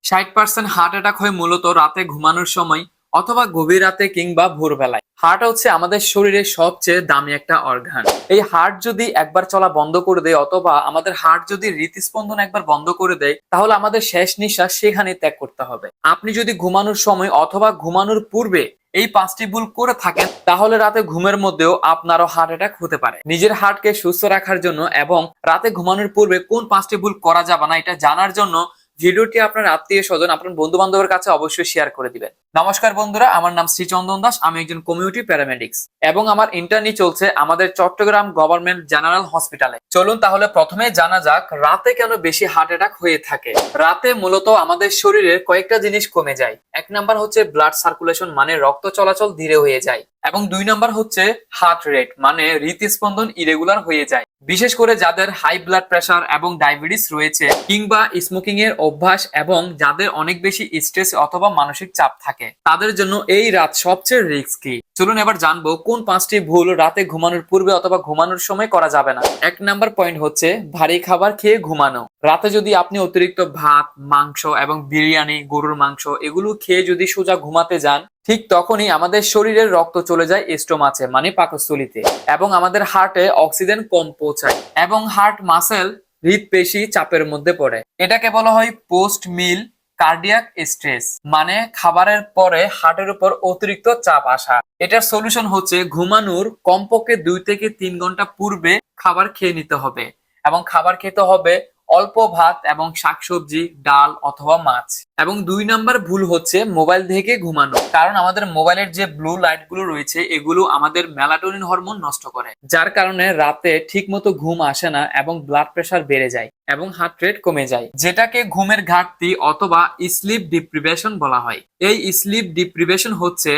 60% heart attack হয় মূলত রাতে ঘুমানোর সময় অথবা গভীর রাতে কিংবা ভোরবেলায়। হার্ট হচ্ছে আমাদের শরীরের সবচেয়ে দামি একটা অর্গান। এই হার্ট যদি একবার চলা বন্ধ করে দেয় অথবা আমাদের হার্ট যদি হৃদস্পন্দন একবার বন্ধ করে দেয়, তাহলে আমাদের শেষ নিঃশ্বাস সেখানে ত্যাগ করতে হবে। আপনি যদি ঘুমানোর সময় অথবা ঘুমানোর পূর্বে এই 5টি ভুল করে থাকেন, তাহলে রাতে ঘুমের মধ্যেও আপনারও হার্ট অ্যাটাক হতে পারে। নিজের হার্টকে সুস্থ রাখার জন্য এবং রাতে ঘুমানোর পূর্বে কোন 5টি ভুল করা যাবে না এটা জানার জন্য ভিডিওটি আপনার আত্মীয় স্বজন, আপনার বন্ধু বান্ধবের কাছে অবশ্যই শেয়ার করে দিবেন। নমস্কার বন্ধুরা, আমার নাম শ্রী চন্দন দাস। আমি একজন কমিউনিটি প্যারামেডিক্স এবং আমার ইন্টার্নি চলছে আমাদের চট্টগ্রাম গভর্নমেন্ট জেনারেল হসপিটালে। চলুন তাহলে প্রথমে জানা যাক রাতে কেন বেশি হার্ট অ্যাটাক হয়ে থাকে। রাতে মূলত আমাদের শরীরে কয়েকটা জিনিস কমে যায়। 1 নাম্বার হচ্ছে ব্লাড সার্কুলেশন, মানে রক্ত চলাচল ধীরে হয়ে যায়, এবং 2 নাম্বার হচ্ছে হার্ট রেট, মানে হৃদস্পন্দন ইরেগুলার হয়ে যায়। বিশেষ করে যাদের হাই ব্লাড প্রেশার এবং ডায়াবেটিস রয়েছে কিংবা স্মোকিং এর অভ্যাস এবং যাদের অনেক বেশি স্ট্রেস অথবা মানসিক চাপ থাকে, তাদের জন্য এই রাত সবচেয়ে রিস্কি। চলুন এবার জানবো কোন 5টি ভুল রাতে ঘুমানোর পূর্বে অথবা ঘুমানোর সময় করা যাবে না। 1 নাম্বার পয়েন্ট হচ্ছে ভারী খাবার খেয়ে ঘুমানো। রাতে যদি আপনি অতিরিক্ত ভাত, মাংস এবং বিরিয়ানি, গরুর মাংস এগুলো খেয়ে যদি সোজা ঘুমাতে যান, ঠিক তখনই আমাদের শরীরের রক্ত চলে যায় স্টোমাচে, মানে পাকস্থলীতে, এবং আমাদের হার্টে অক্সিজেন কম পৌঁছায় এবং হার্ট মাসেল, হৃদপেশি চাপের মধ্যে পড়ে। এটাকে বলা হয় পোস্ট মিল কার্ডিয়াক স্ট্রেস, মানে খাবারের পরে হার্টের উপর অতিরিক্ত চাপ আসা। এটার সলিউশন হচ্ছে ঘুমানোর কমপক্ষে 2 থেকে 3 ঘন্টা পূর্বে খাবার খেয়ে নিতে হবে, এবং খাবার খেতে হবে অল্প ভাত এবং শাকসবজি, ডাল অথবা মাছ। এবং 2 নাম্বার ভুল হচ্ছে মোবাইল দেখে ঘুমানো, কারণ আমাদের মোবাইলের যে ব্লু লাইট গুলো রয়েছে এগুলো আমাদের মেলাটোনিন হরমোন নষ্ট করে, যার কারণে রাতে ঠিক মতো ঘুম আসে না এবং ব্লাড প্রেশার বেড়ে যায় এবং হার্ট রেট কমে যায়, যেটাকে ঘুমের ঘাটতি অথবা স্লিপ ডিপ্রিভেশন বলা হয়। এই স্লিপ ডিপ্রিভেশন হচ্ছে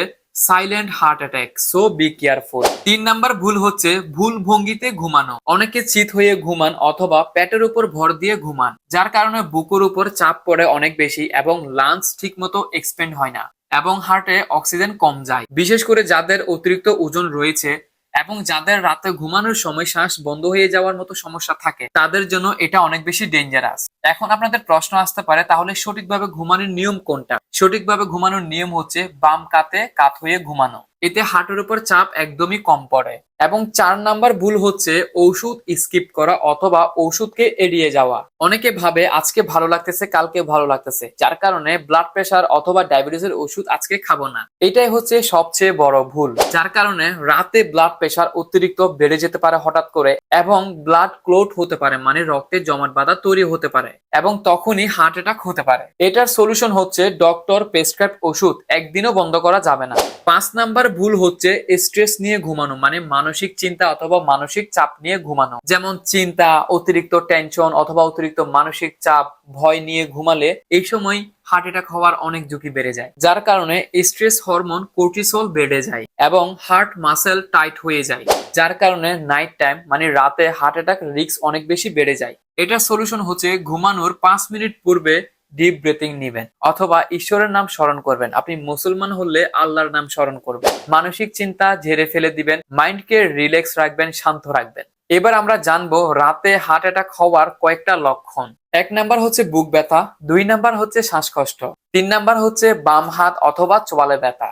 silent heart attack, so be careful. 3 number ভুল হচ্ছে ভুল ভঙ্গিতে ঘুমানো। অনেকে চিত হয়ে ঘুমান অথবা পেটের উপর ভর দিয়ে ঘুমান, যার কারণে বুকের উপর চাপ পড়ে অনেক বেশি এবং লাংস ঠিক মতো এক্সপেন্ড হয় না এবং হার্টে অক্সিজেন কম যায়। বিশেষ করে যাদের অতিরিক্ত ওজন রয়েছে এবং যাদের রাতে ঘুমানোর সময় শ্বাস বন্ধ হয়ে যাওয়ার মতো সমস্যা থাকে, তাদের জন্য এটা অনেক বেশি ডেঞ্জারাস। এখন আপনাদের প্রশ্ন আসতে পারে, তাহলে সঠিকভাবে ঘুমানোর নিয়ম কোনটা? সঠিকভাবে ঘুমানোর নিয়ম হচ্ছে বাম কাতে কাত হয়ে ঘুমানো। এতে হার্টের উপর চাপ একদমই কম পড়ে। এবং 4 নাম্বার ভুল হচ্ছে ঔষধ স্কিপ করা অথবা ওষুধকে এড়িয়ে যাওয়া। অনেকে ভাবে আজকে ভালো লাগতেছে, কালকে ভালো লাগতেছে, যার কারণে ব্লাড প্রেশার অথবা ডায়াবেটিসের ওষুধ আজকে খাবো না। এটাই হচ্ছে সবচেয়ে বড় ভুল, যার কারণে রাতে ব্লাড প্রেশার অতিরিক্ত বেড়ে যেতে পারে হঠাৎ করে এবং ব্লাড ক্লট হতে পারে, মানে রক্তে জমাট বাঁধা তৈরি হতে পারে এবং তখনই হার্ট অ্যাটাক হতে পারে। এটার সলিউশন হচ্ছে ডক্টর প্রেসক্রাইব ওষুধ একদিনও বন্ধ করা যাবে না। 5 নাম্বার ভুল হচ্ছে স্ট্রেস নিয়ে ঘুমানো, মানে মানসিক চিন্তা অথবা মানসিক চাপ নিয়ে ঘুমানো। যেমন চিন্তা, অতিরিক্ত টেনশন অথবা অতিরিক্ত মানসিক চাপ, ভয় নিয়ে ঘুমালে এই সময় হার্ট অ্যাটাক হওয়ার অনেক ঝুঁকি বেড়ে যায়, যার কারণে স্ট্রেস হরমোন কর্টিসল বেড়ে যায় এবং হার্ট মাসেল টাইট হয়ে যায়, যার কারণে নাইট টাইম, মানে রাতে হার্ট অ্যাটাক রিস্ক অনেক বেশি বেড়ে যায়। এটার সলিউশন হচ্ছে ঘুমানোর 5 মিনিট পূর্বে ডিপ ব্রিথিং নিবেন অথবা ঈশ্বরের নাম স্মরণ করবেন। আপনি মুসলমান হলে আল্লাহর নাম স্মরণ করবেন। মানসিক চিন্তা ঝেড়ে ফেলে দিবেন, মাইন্ডকে রিল্যাক্স রাখবেন, শান্ত রাখবেন। এবার আমরা জানবো রাতে হার্ট অ্যাটাক হওয়ার কয়েকটা লক্ষণ। 1 নাম্বার হচ্ছে বুক ব্যথা, 2 নাম্বার হচ্ছে শ্বাসকষ্ট, 3 নাম্বার হচ্ছে বাম হাত অথবা চোয়ালে ব্যথা,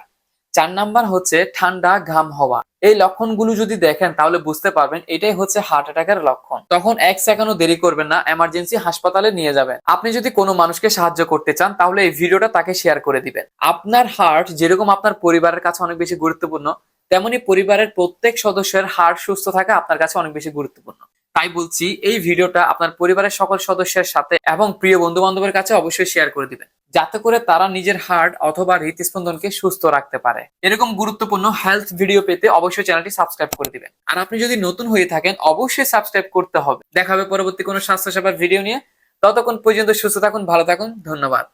4 নাম্বার হচ্ছে ঠান্ডা ঘাম হওয়া। এই লক্ষণগুলো যদি দেখেন তাহলে বুঝতে পারবেন এটাই হচ্ছে হার্ট অ্যাটাকের লক্ষণ। তখন 1 সেকেন্ডও দেরি করবেন না, এমার্জেন্সি হাসপাতালে নিয়ে যাবেন। আপনি যদি কোনো মানুষকে সাহায্য করতে চান তাহলে এই ভিডিওটা তাকে শেয়ার করে দিবেন। আপনার হার্ট যেরকম আপনার পরিবারের কাছে অনেক বেশি গুরুত্বপূর্ণ, তেমনি পরিবারের প্রত্যেক সদস্যের হার্ট সুস্থ থাকা আপনার কাছে অনেক বেশি গুরুত্বপূর্ণ। তাই বলছি এই ভিডিওটা আপনার পরিবারের সকল সদস্যের সাথে এবং প্রিয় বন্ধু বান্ধবের কাছে অবশ্যই শেয়ার করে দিবেন, যাতে করে তারা নিজের হার্ট অথবা হৃদস্পন্দনকে সুস্থ রাখতে পারে। এরকম গুরুত্বপূর্ণ হেলথ ভিডিও পেতে অবশ্যই চ্যানেলটি সাবস্ক্রাইব করে দিবেন। আর আপনি যদি নতুন হয়ে থাকেন অবশ্যই সাবস্ক্রাইব করতে হবে। দেখা হবে পরবর্তী কোনো স্বাস্থ্য সেবার ভিডিও নিয়ে। ততক্ষণ পর্যন্ত সুস্থ থাকুন, ভালো থাকুন, ধন্যবাদ।